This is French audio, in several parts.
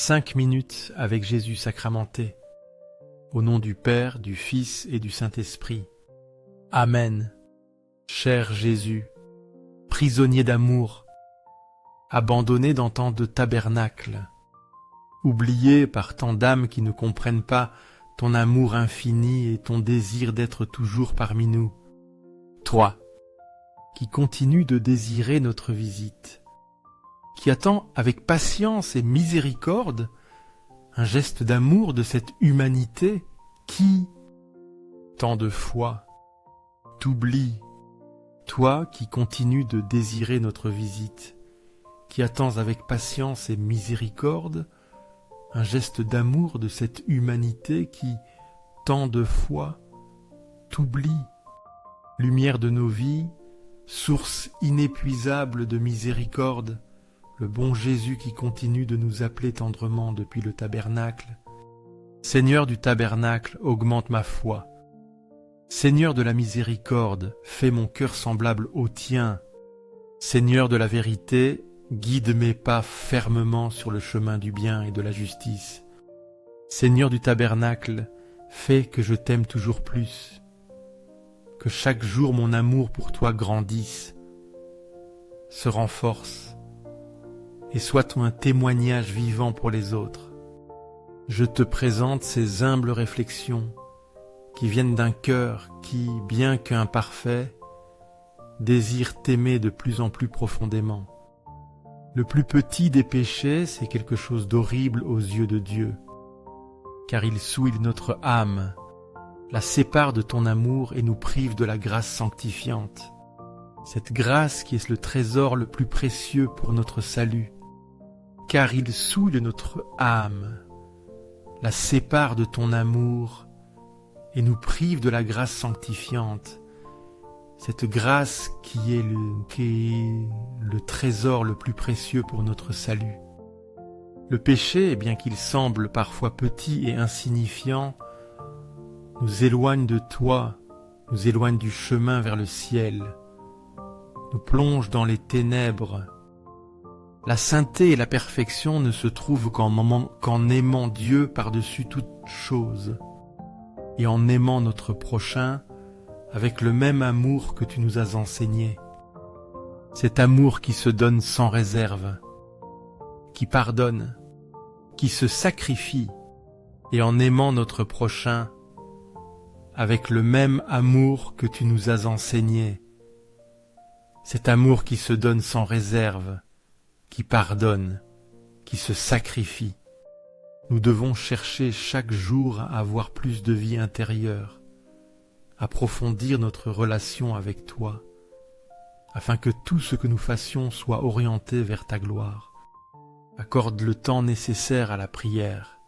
5 minutes avec Jésus sacramenté. Au nom du Père, du Fils et du Saint-Esprit. Amen. Cher Jésus, prisonnier d'amour, abandonné dans tant de tabernacles, oublié par tant d'âmes qui ne comprennent pas ton amour infini et ton désir d'être toujours parmi nous. Toi, qui continues de désirer notre visite, qui attend avec patience et miséricorde un geste d'amour de cette humanité qui, tant de fois, t'oublie, toi qui continues de désirer notre visite, qui attends avec patience et miséricorde un geste d'amour de cette humanité qui, tant de fois, t'oublie, lumière de nos vies, source inépuisable de miséricorde, le bon Jésus qui continue de nous appeler tendrement depuis le tabernacle. Seigneur du tabernacle, augmente ma foi. Seigneur de la miséricorde, fais mon cœur semblable au tien. Seigneur de la vérité, guide mes pas fermement sur le chemin du bien et de la justice. Seigneur du tabernacle, fais que je t'aime toujours plus, que chaque jour mon amour pour toi grandisse, se renforce, et soit un témoignage vivant pour les autres. Je te présente ces humbles réflexions qui viennent d'un cœur qui, bien qu'imparfait, désire t'aimer de plus en plus profondément. Le plus petit des péchés, c'est quelque chose d'horrible aux yeux de Dieu, car il souille notre âme, la sépare de ton amour et nous prive de la grâce sanctifiante. Cette grâce qui est le trésor le plus précieux pour notre salut, car il souille notre âme, la sépare de ton amour et nous prive de la grâce sanctifiante. Cette grâce qui est le trésor le plus précieux pour notre salut. Le péché, bien qu'il semble parfois petit et insignifiant, nous éloigne de toi, nous éloigne du chemin vers le ciel, nous plonge dans les ténèbres. La sainteté et la perfection ne se trouvent qu'en aimant Dieu par-dessus toute chose, et en aimant notre prochain avec le même amour que tu nous as enseigné. Cet amour qui se donne sans réserve, qui pardonne, qui se sacrifie, et en aimant notre prochain avec le même amour que tu nous as enseigné. Cet amour qui se donne sans réserve, qui pardonne, qui se sacrifie. Nous devons chercher chaque jour à avoir plus de vie intérieure, approfondir notre relation avec toi, afin que tout ce que nous fassions soit orienté vers ta gloire. Accorde le temps nécessaire à la prière,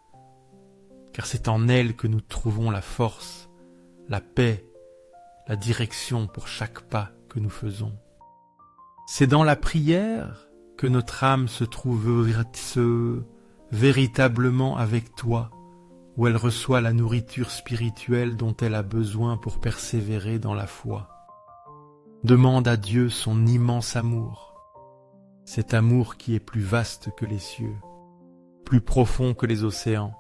car c'est en elle que nous trouvons la force, la paix, la direction pour chaque pas que nous faisons. C'est dans la prière que notre âme se trouve véritablement avec toi, où elle reçoit la nourriture spirituelle dont elle a besoin pour persévérer dans la foi. Demande à Dieu son immense amour, cet amour qui est plus vaste que les cieux, plus profond que les océans,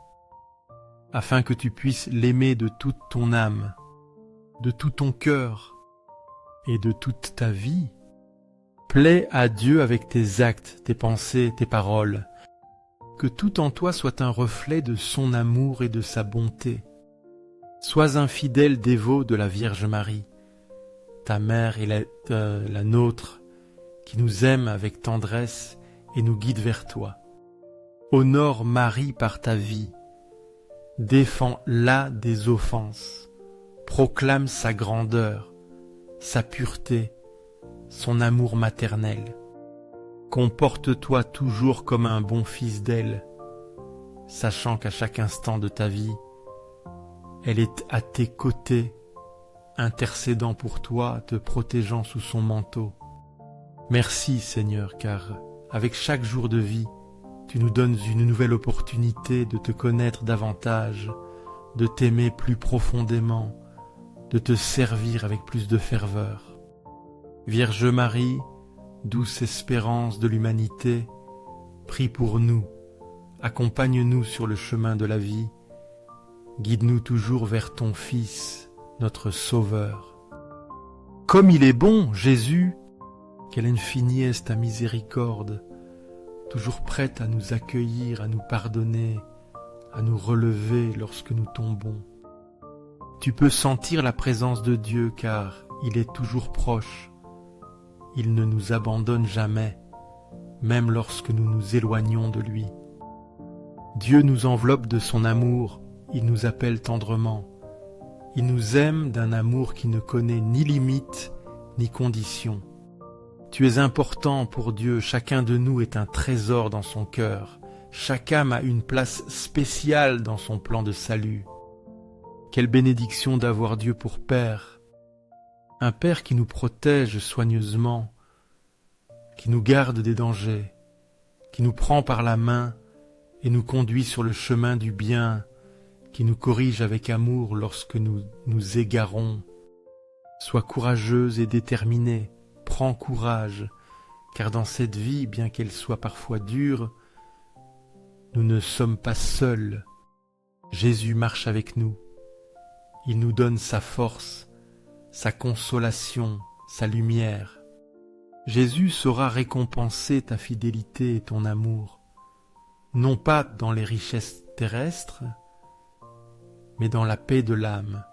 afin que tu puisses l'aimer de toute ton âme, de tout ton cœur et de toute ta vie. Plais à Dieu avec tes actes, tes pensées, tes paroles, que tout en toi soit un reflet de son amour et de sa bonté. Sois un fidèle dévot de la Vierge Marie, ta mère et la nôtre, qui nous aime avec tendresse et nous guide vers toi. Honore Marie par ta vie, défends-la des offenses, proclame sa grandeur, sa pureté, son amour maternel. Comporte-toi toujours comme un bon fils d'elle, sachant qu'à chaque instant de ta vie, elle est à tes côtés, intercédant pour toi, te protégeant sous son manteau. Merci Seigneur, car avec chaque jour de vie, tu nous donnes une nouvelle opportunité de te connaître davantage, de t'aimer plus profondément, de te servir avec plus de ferveur. Vierge Marie, douce espérance de l'humanité, prie pour nous, accompagne-nous sur le chemin de la vie, guide-nous toujours vers ton Fils, notre Sauveur. Comme il est bon, Jésus, quelle infinie est ta miséricorde, toujours prête à nous accueillir, à nous pardonner, à nous relever lorsque nous tombons. Tu peux sentir la présence de Dieu car il est toujours proche. Il ne nous abandonne jamais, même lorsque nous nous éloignons de lui. Dieu nous enveloppe de son amour, il nous appelle tendrement. Il nous aime d'un amour qui ne connaît ni limite ni condition. Tu es important pour Dieu, chacun de nous est un trésor dans son cœur. Chaque âme a une place spéciale dans son plan de salut. Quelle bénédiction d'avoir Dieu pour Père, un Père qui nous protège soigneusement, qui nous garde des dangers, qui nous prend par la main et nous conduit sur le chemin du bien, qui nous corrige avec amour lorsque nous nous égarons. Sois courageuse et déterminée, prends courage, car dans cette vie, bien qu'elle soit parfois dure, nous ne sommes pas seuls. Jésus marche avec nous. Il nous donne sa force, sa consolation, sa lumière. Jésus saura récompenser ta fidélité et ton amour, non pas dans les richesses terrestres, mais dans la paix de l'âme,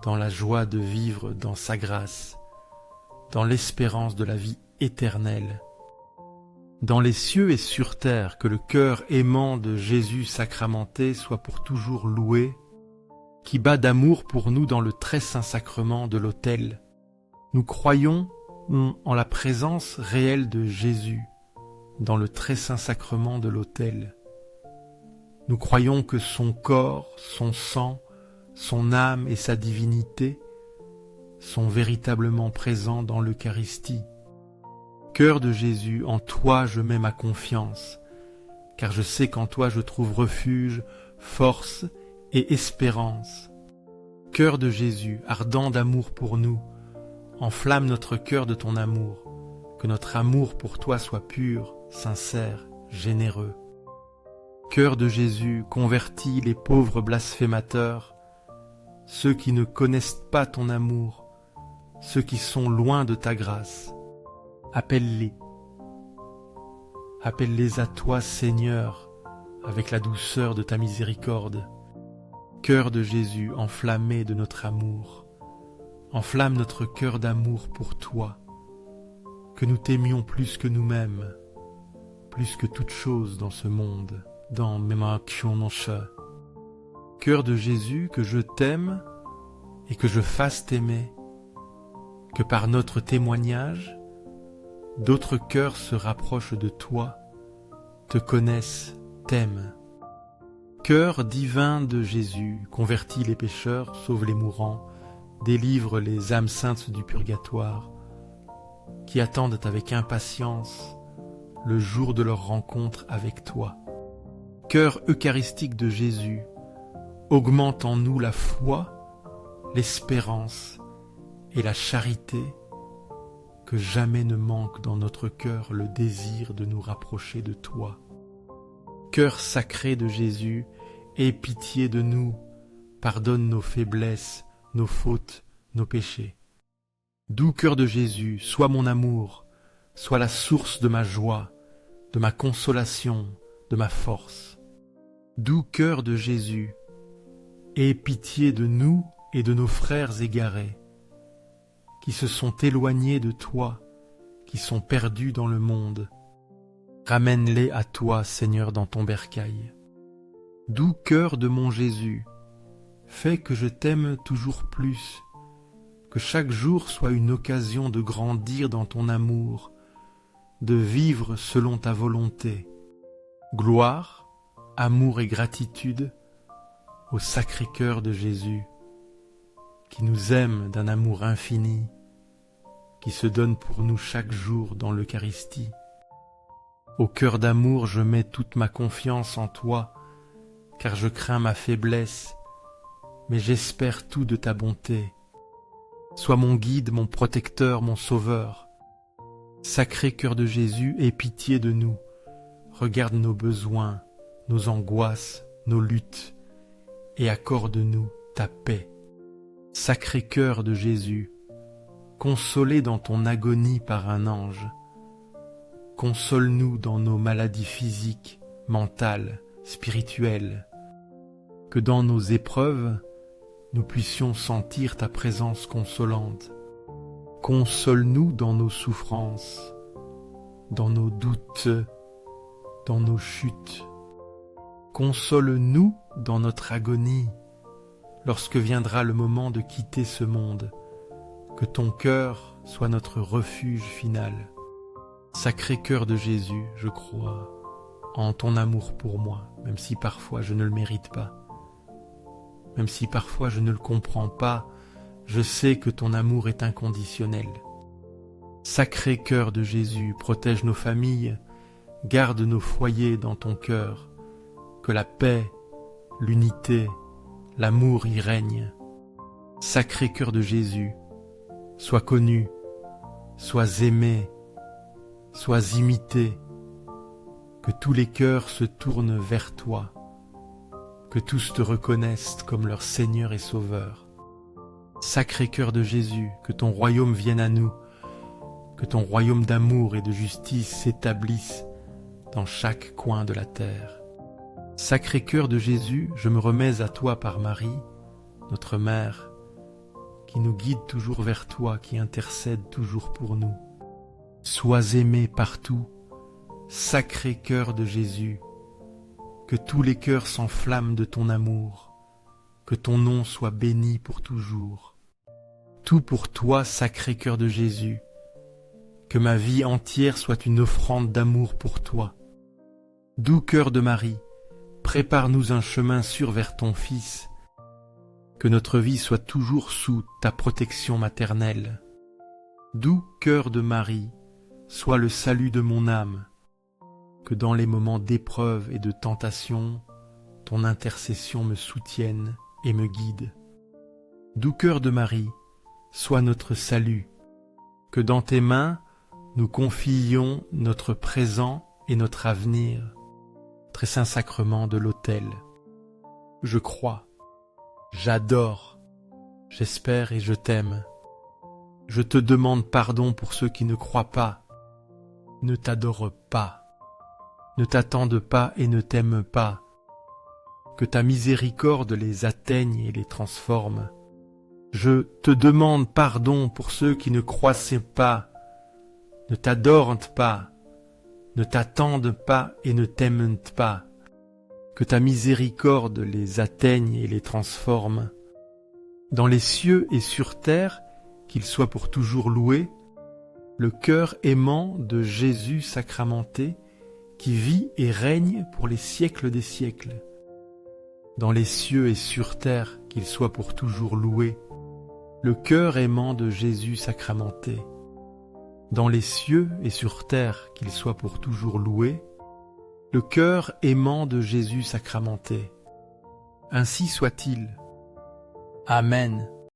dans la joie de vivre dans sa grâce, dans l'espérance de la vie éternelle. Dans les cieux et sur terre, que le cœur aimant de Jésus sacramenté soit pour toujours loué, qui bat d'amour pour nous dans le très saint sacrement de l'autel. Nous croyons en la présence réelle de Jésus dans le très saint sacrement de l'autel. Nous croyons que son corps, son sang, son âme et sa divinité sont véritablement présents dans l'Eucharistie. Cœur de Jésus, en toi je mets ma confiance, car je sais qu'en toi je trouve refuge, force et espérance. Cœur de Jésus, ardent d'amour pour nous, enflamme notre cœur de ton amour, que notre amour pour toi soit pur, sincère, généreux. Cœur de Jésus, convertis les pauvres blasphémateurs, ceux qui ne connaissent pas ton amour, ceux qui sont loin de ta grâce. Appelle-les. Appelle-les à toi, Seigneur, avec la douceur de ta miséricorde. Cœur de Jésus, enflammé de notre amour, enflamme notre cœur d'amour pour toi, que nous t'aimions plus que nous-mêmes, plus que toute chose dans ce monde, dans Memakshonosha. Cœur de Jésus, que je t'aime et que je fasse t'aimer, que par notre témoignage, d'autres cœurs se rapprochent de toi, te connaissent, t'aiment. Cœur divin de Jésus, convertis les pécheurs, sauve les mourants, délivre les âmes saintes du purgatoire, qui attendent avec impatience le jour de leur rencontre avec toi. Cœur eucharistique de Jésus, augmente en nous la foi, l'espérance et la charité, que jamais ne manque dans notre cœur le désir de nous rapprocher de toi. Cœur sacré de Jésus, aie pitié de nous, pardonne nos faiblesses, nos fautes, nos péchés. Doux cœur de Jésus, sois mon amour, sois la source de ma joie, de ma consolation, de ma force. Doux cœur de Jésus, aie pitié de nous et de nos frères égarés, qui se sont éloignés de toi, qui sont perdus dans le monde. Ramène-les à toi, Seigneur, dans ton bercail. Doux cœur de mon Jésus, fais que je t'aime toujours plus, que chaque jour soit une occasion de grandir dans ton amour, de vivre selon ta volonté. Gloire, amour et gratitude au Sacré-Cœur de Jésus, qui nous aime d'un amour infini, qui se donne pour nous chaque jour dans l'Eucharistie. Au cœur d'amour, je mets toute ma confiance en toi, car je crains ma faiblesse, mais j'espère tout de ta bonté. Sois mon guide, mon protecteur, mon sauveur. Sacré Cœur de Jésus, aie pitié de nous. Regarde nos besoins, nos angoisses, nos luttes, et accorde-nous ta paix. Sacré cœur de Jésus, consolé dans ton agonie par un ange, console-nous dans nos maladies physiques, mentales, spirituelles, que dans nos épreuves, nous puissions sentir ta présence consolante. Console-nous dans nos souffrances, dans nos doutes, dans nos chutes. Console-nous dans notre agonie, lorsque viendra le moment de quitter ce monde. Que ton cœur soit notre refuge final. Sacré cœur de Jésus, je crois en ton amour pour moi, même si parfois je ne le mérite pas. Même si parfois je ne le comprends pas, je sais que ton amour est inconditionnel. Sacré cœur de Jésus, protège nos familles, garde nos foyers dans ton cœur, que la paix, l'unité, l'amour y règnent. Sacré cœur de Jésus, sois connu, sois aimé, sois imité, que tous les cœurs se tournent vers toi, que tous te reconnaissent comme leur Seigneur et Sauveur. Sacré cœur de Jésus, que ton royaume vienne à nous, que ton royaume d'amour et de justice s'établisse dans chaque coin de la terre. Sacré cœur de Jésus, je me remets à toi par Marie, notre mère, qui nous guide toujours vers toi, qui intercède toujours pour nous. Sois aimé partout, sacré cœur de Jésus, que tous les cœurs s'enflamment de ton amour, que ton nom soit béni pour toujours. Tout pour toi, sacré cœur de Jésus, que ma vie entière soit une offrande d'amour pour toi. Doux cœur de Marie, prépare-nous un chemin sûr vers ton Fils, que notre vie soit toujours sous ta protection maternelle. Doux cœur de Marie, sois le salut de mon âme, que dans les moments d'épreuve et de tentation, ton intercession me soutienne et me guide. Doux cœur de Marie, sois notre salut, que dans tes mains nous confions notre présent et notre avenir, très saint sacrement de l'autel. Je crois, j'adore, j'espère et je t'aime. Je te demande pardon pour ceux qui ne croient pas, ne t'adorent pas, ne t'attendent pas et ne t'aiment pas. Que ta miséricorde les atteigne et les transforme. Je te demande pardon pour ceux qui ne croissent pas, ne t'adorent pas, ne t'attendent pas et ne t'aiment pas. Que ta miséricorde les atteigne et les transforme. Dans les cieux et sur terre, qu'ils soient pour toujours loués, le cœur aimant de Jésus sacramenté, qui vit et règne pour les siècles des siècles. Dans les cieux et sur terre, qu'il soit pour toujours loué, le cœur aimant de Jésus sacramenté. Dans les cieux et sur terre, qu'il soit pour toujours loué, le cœur aimant de Jésus sacramenté. Ainsi soit-il. Amen.